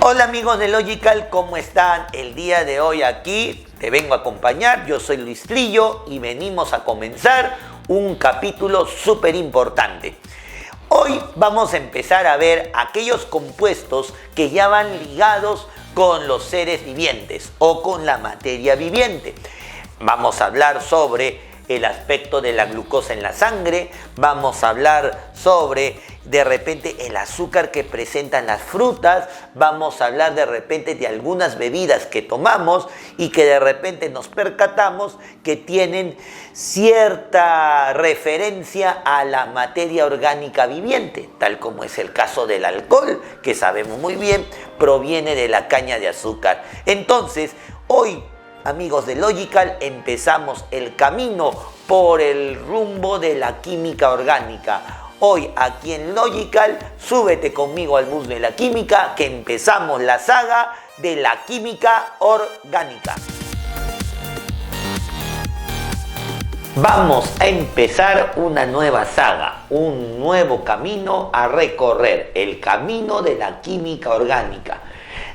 Hola amigos de Logical, ¿cómo están? El día de hoy aquí te vengo a acompañar, yo soy Luis Trillo y venimos a comenzar un capítulo súper importante. Hoy vamos a empezar a ver aquellos compuestos que ya van ligados con los seres vivientes o con la materia viviente. Vamos a hablar sobre el aspecto de la glucosa en la sangre, vamos a hablar sobre de repente el azúcar que presentan las frutas, vamos a hablar de repente de algunas bebidas que tomamos y que de repente nos percatamos que tienen cierta referencia a la materia orgánica viviente, tal como es el caso del alcohol, que sabemos muy bien proviene de la caña de azúcar. Entonces, hoy, amigos de Logical, empezamos el camino por el rumbo de la química orgánica. Hoy aquí en Logical, súbete conmigo al bus de la química, que empezamos la saga de la química orgánica. Vamos a empezar una nueva saga, un nuevo camino a recorrer, el camino de la química orgánica.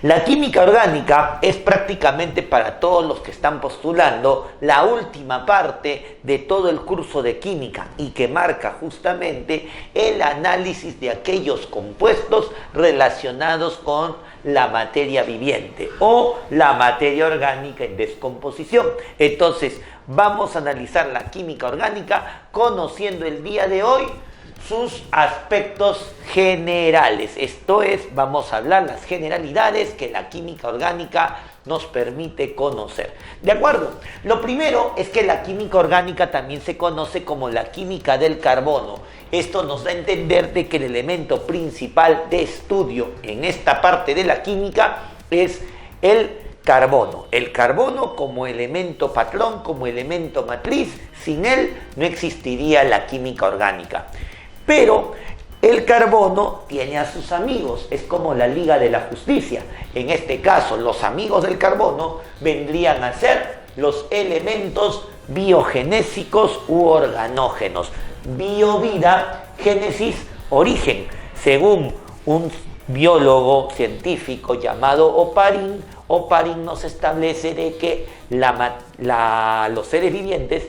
La química orgánica es prácticamente para todos los que están postulando la última parte de todo el curso de química y que marca justamente el análisis de aquellos compuestos relacionados con la materia viviente o la materia orgánica en descomposición. Entonces, vamos a analizar la química orgánica conociendo el día de hoy sus aspectos generales. Esto es, vamos a hablar las generalidades que la química orgánica nos permite conocer. ¿De acuerdo? Lo primero es que la química orgánica también se conoce como la química del carbono. Esto nos da a entender de que el elemento principal de estudio en esta parte de la química es el carbono. El carbono como elemento patrón, como elemento matriz, sin él no existiría la química orgánica. Pero el carbono tiene a sus amigos, es como la Liga de la Justicia. En este caso, los amigos del carbono vendrían a ser los elementos biogenésicos u organógenos. Bio, vida, génesis, origen. Según un biólogo científico llamado Oparin nos establece de que los seres vivientes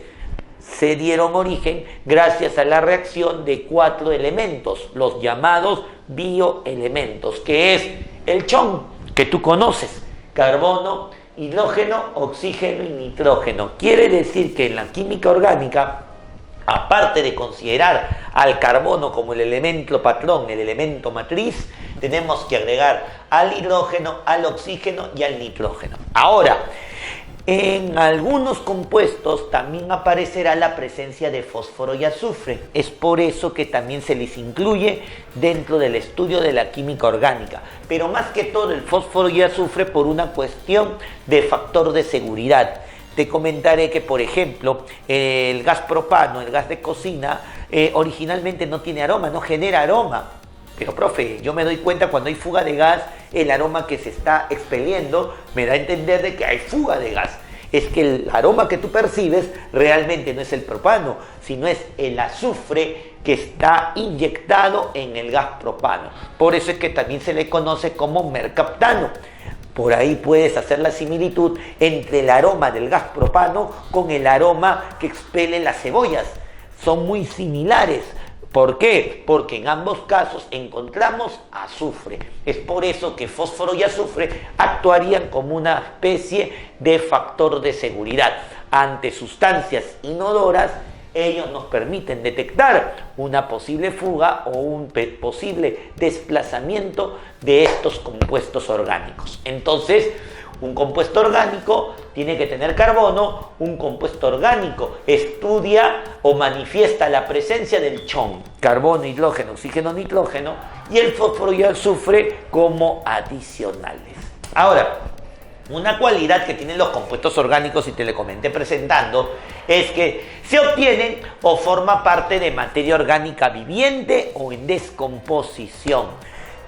se dieron origen gracias a la reacción de 4 elementos, los llamados bioelementos, que es el CHON, que tú conoces, carbono, hidrógeno, oxígeno y nitrógeno. Quiere decir que en la química orgánica, aparte de considerar al carbono como el elemento patrón, el elemento matriz, tenemos que agregar al hidrógeno, al oxígeno y al nitrógeno. Ahora, en algunos compuestos también aparecerá la presencia de fósforo y azufre. Es por eso que también se les incluye dentro del estudio de la química orgánica. Pero más que todo el fósforo y azufre por una cuestión de factor de seguridad. Te comentaré que, por ejemplo, el gas propano, el gas de cocina, originalmente no tiene aroma, no genera aroma. Pero, profe, yo me doy cuenta cuando hay fuga de gas, el aroma que se está expeliendo me da a entender de que hay fuga de gas. Es que el aroma que tú percibes realmente no es el propano, sino es el azufre que está inyectado en el gas propano. Por eso es que también se le conoce como mercaptano. Por ahí puedes hacer la similitud entre el aroma del gas propano con el aroma que expelen las cebollas. Son muy similares. ¿Por qué? Porque en ambos casos encontramos azufre. Es por eso que fósforo y azufre actuarían como una especie de factor de seguridad. Ante sustancias inodoras, ellos nos permiten detectar una posible fuga o un posible desplazamiento de estos compuestos orgánicos. Entonces, un compuesto orgánico tiene que tener carbono, un compuesto orgánico estudia o manifiesta la presencia del CHON, carbono, hidrógeno, oxígeno, nitrógeno, y el fósforo y el azufre como adicionales. Ahora, una cualidad que tienen los compuestos orgánicos, y te lo comenté presentando, es que se obtienen o forma parte de materia orgánica viviente o en descomposición.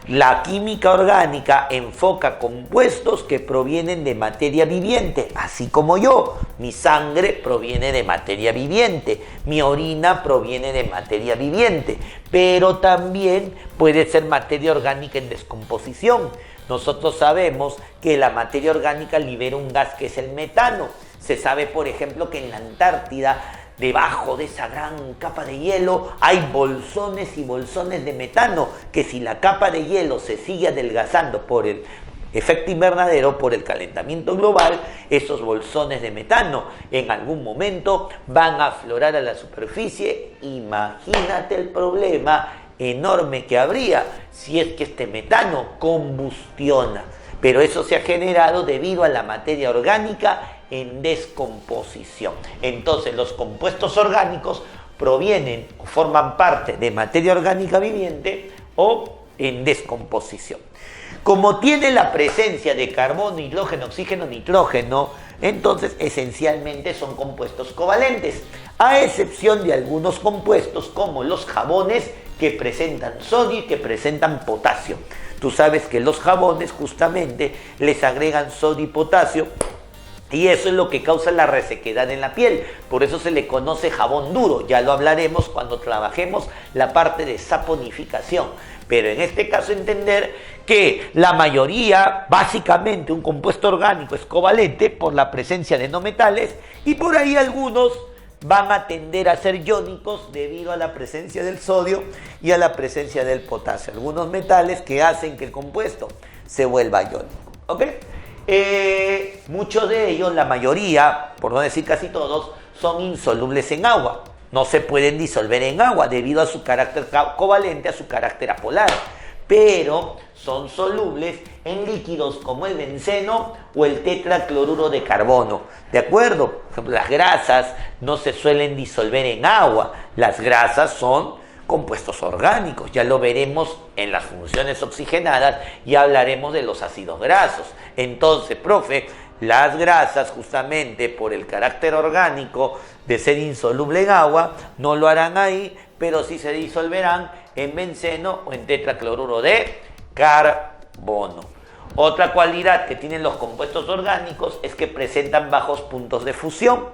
La química orgánica enfoca compuestos que provienen de materia viviente, así como yo. Mi sangre proviene de materia viviente, mi orina proviene de materia viviente, pero también puede ser materia orgánica en descomposición. Nosotros sabemos que la materia orgánica libera un gas que es el metano. Se sabe, por ejemplo, que en la Antártida, debajo de esa gran capa de hielo, hay bolsones y bolsones de metano, que si la capa de hielo se sigue adelgazando por el efecto invernadero, por el calentamiento global, esos bolsones de metano en algún momento van a aflorar a la superficie. Imagínate el problema enorme que habría si es que este metano combustiona. Pero eso se ha generado debido a la materia orgánica en descomposición. Entonces, los compuestos orgánicos provienen o forman parte de materia orgánica viviente o en descomposición. Como tiene la presencia de carbono, hidrógeno, oxígeno, nitrógeno, entonces esencialmente son compuestos covalentes, a excepción de algunos compuestos como los jabones que presentan sodio y que presentan potasio. Tú sabes que los jabones justamente les agregan sodio y potasio, y eso es lo que causa la resequedad en la piel. Por eso se le conoce jabón duro. Ya lo hablaremos cuando trabajemos la parte de saponificación. Pero en este caso entender que la mayoría, básicamente un compuesto orgánico es covalente por la presencia de no metales, y por ahí algunos van a tender a ser iónicos debido a la presencia del sodio y a la presencia del potasio. Algunos metales que hacen que el compuesto se vuelva iónico. ¿Ok? Muchos de ellos, la mayoría, por no decir casi todos, son insolubles en agua. No se pueden disolver en agua debido a su carácter covalente, a su carácter apolar. Pero son solubles en líquidos como el benceno o el tetracloruro de carbono. ¿De acuerdo? Por ejemplo, las grasas no se suelen disolver en agua. Las grasas son compuestos orgánicos, ya lo veremos en las funciones oxigenadas y hablaremos de los ácidos grasos. Entonces, profe, las grasas justamente por el carácter orgánico de ser insoluble en agua, no lo harán ahí, pero sí se disolverán en benceno o en tetracloruro de carbono. Otra cualidad que tienen los compuestos orgánicos es que presentan bajos puntos de fusión.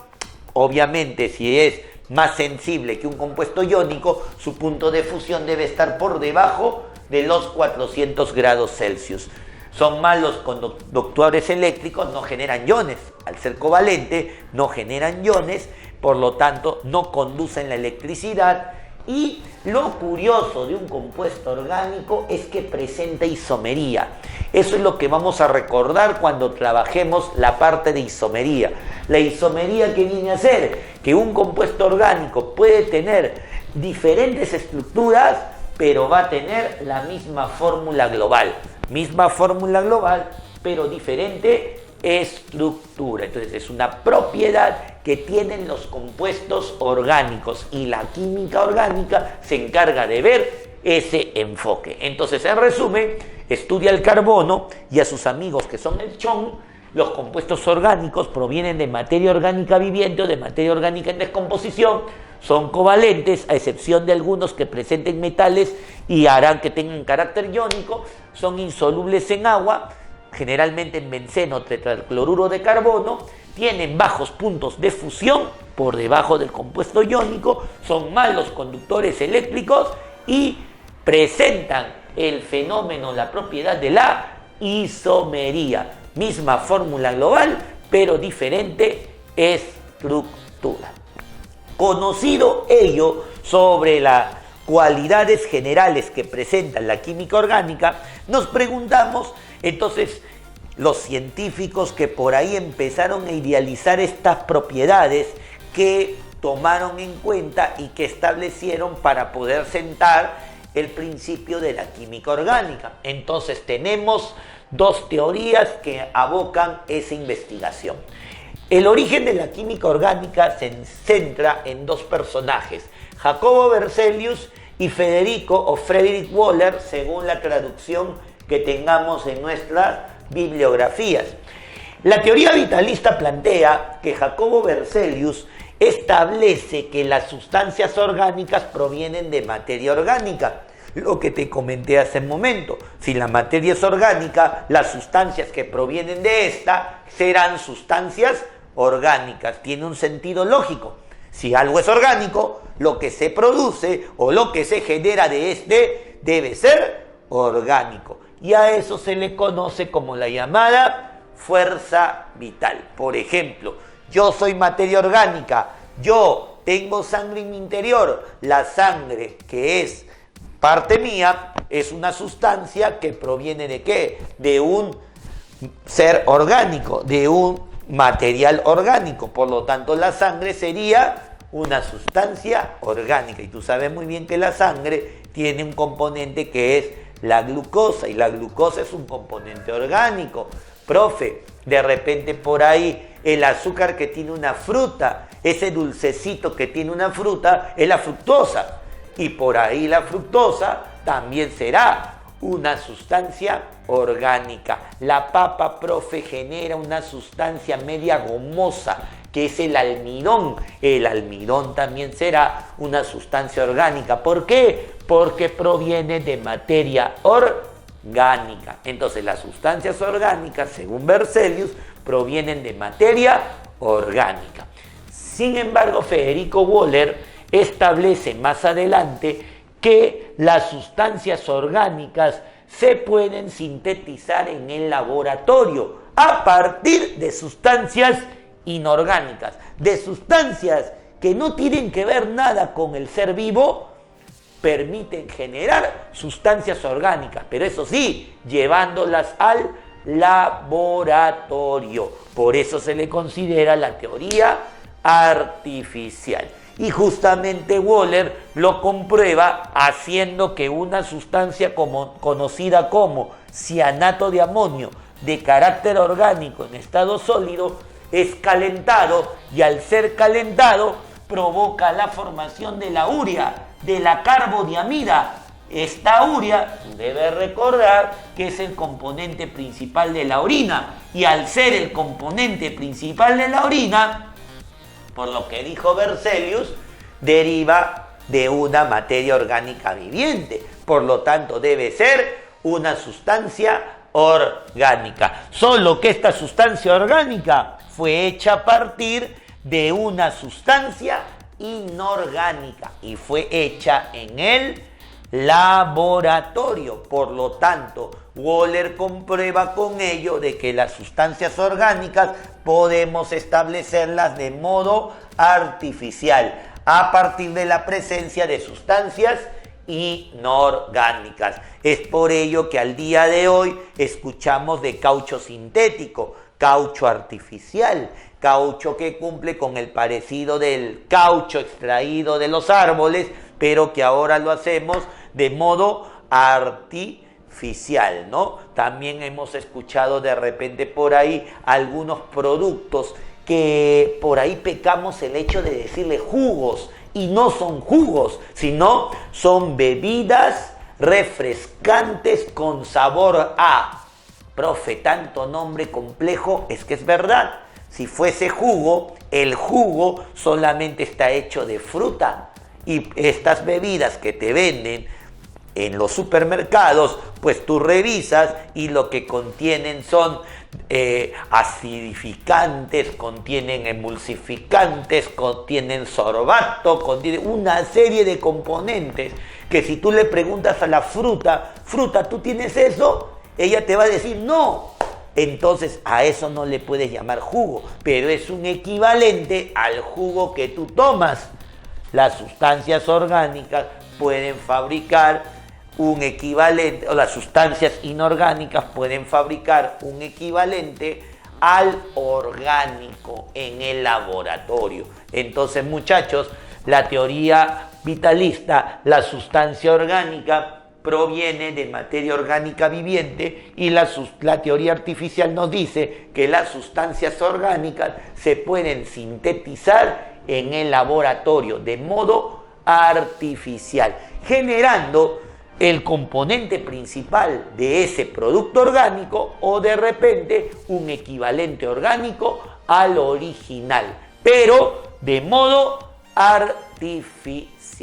Obviamente, si es más sensible que un compuesto iónico, su punto de fusión debe estar por debajo de los 400 grados Celsius. Son malos conductores eléctricos, no generan iones. Al ser covalente, no generan iones, por lo tanto, no conducen la electricidad. Y lo curioso de un compuesto orgánico es que presenta isomería. Eso es lo que vamos a recordar cuando trabajemos la parte de isomería. La isomería, ¿qué viene a ser? Que un compuesto orgánico puede tener diferentes estructuras, pero va a tener la misma fórmula global. Misma fórmula global, pero diferente estructura. Entonces es una propiedad que tienen los compuestos orgánicos y la química orgánica se encarga de ver ese enfoque. Entonces, en resumen, estudia el carbono y a sus amigos que son el chon. Los compuestos orgánicos provienen de materia orgánica viviente o de materia orgánica en descomposición. Son covalentes, a excepción de algunos que presenten metales y harán que tengan carácter iónico. Son insolubles en agua, generalmente en benceno, tetracloruro de carbono. Tienen bajos puntos de fusión por debajo del compuesto iónico. Son malos conductores eléctricos y presentan el fenómeno, la propiedad de la isomería. Misma fórmula global, pero diferente estructura. Conocido ello sobre las cualidades generales que presenta la química orgánica, nos preguntamos, entonces, los científicos que por ahí empezaron a idealizar estas propiedades que tomaron en cuenta y que establecieron para poder sentar el principio de la química orgánica. Entonces tenemos dos teorías que abocan esa investigación. El origen de la química orgánica se centra en dos personajes, Jacobo Berzelius y Frederick Wöhler, según la traducción que tengamos en nuestras bibliografías. La teoría vitalista plantea que Jacobo Berzelius establece que las sustancias orgánicas provienen de materia orgánica. Lo que te comenté hace un momento, si la materia es orgánica, las sustancias que provienen de esta serán sustancias orgánicas. Tiene un sentido lógico. Si algo es orgánico, lo que se produce o lo que se genera de este debe ser orgánico. y a eso se le conoce como la llamada fuerza vital. Por ejemplo, yo soy materia orgánica, yo tengo sangre en mi interior, la sangre que es parte mía es una sustancia que proviene ¿de qué? De un ser orgánico, de un material orgánico, por lo tanto la sangre sería una sustancia orgánica y tú sabes muy bien que la sangre tiene un componente que es la glucosa y la glucosa es un componente orgánico. Profe, de repente por ahí el azúcar que tiene una fruta, ese dulcecito que tiene una fruta es la fructosa y por ahí la fructosa también será una sustancia orgánica. La papa, profe, genera una sustancia media gomosa que es el almidón. El almidón también será una sustancia orgánica. ¿Por qué? Porque proviene de materia orgánica. Entonces las sustancias orgánicas, según Berzelius, provienen de materia orgánica. Sin embargo, Federico Wöhler establece más adelante que las sustancias orgánicas se pueden sintetizar en el laboratorio a partir de sustancias inorgánicas, de sustancias que no tienen que ver nada con el ser vivo, permiten generar sustancias orgánicas, pero eso sí, llevándolas al laboratorio. Por eso se le considera la teoría artificial. Y justamente Wöhler lo comprueba haciendo que una sustancia conocida como cianato de amonio de carácter orgánico en estado sólido es calentado y al ser calentado provoca la formación de la urea, de la carbodiamida. Esta urea, debe recordar que es el componente principal de la orina y al ser el componente principal de la orina, por lo que dijo Berzelius, deriva de una materia orgánica viviente. Por lo tanto, debe ser una sustancia orgánica. Solo que esta sustancia orgánica fue hecha a partir de una sustancia inorgánica y fue hecha en el laboratorio. Por lo tanto, Wöhler comprueba con ello de que las sustancias orgánicas podemos establecerlas de modo artificial a partir de la presencia de sustancias inorgánicas. Es por ello que al día de hoy escuchamos de caucho sintético, caucho artificial, caucho que cumple con el parecido del caucho extraído de los árboles, pero que ahora lo hacemos de modo artificial, ¿no? También hemos escuchado de repente por ahí algunos productos que por ahí pecamos el hecho de decirle jugos, y no son jugos, sino son bebidas refrescantes con sabor a. Profe, tanto nombre complejo, es que es verdad. Si fuese jugo, el jugo solamente está hecho de fruta. Y estas bebidas que te venden en los supermercados, pues tú revisas y lo que contienen son acidificantes, contienen emulsificantes, contienen sorbato, contienen una serie de componentes que si tú le preguntas a la fruta, ¿tú tienes eso? Ella te va a decir no. Entonces a eso no le puedes llamar jugo, pero es un equivalente al jugo que tú tomas. Las sustancias orgánicas pueden fabricar un equivalente, o las sustancias inorgánicas pueden fabricar un equivalente al orgánico en el laboratorio. Entonces, muchachos, la teoría vitalista, la sustancia orgánica proviene de materia orgánica viviente y la teoría artificial nos dice que las sustancias orgánicas se pueden sintetizar en el laboratorio de modo artificial, generando el componente principal de ese producto orgánico o de repente un equivalente orgánico al original, pero de modo artificial.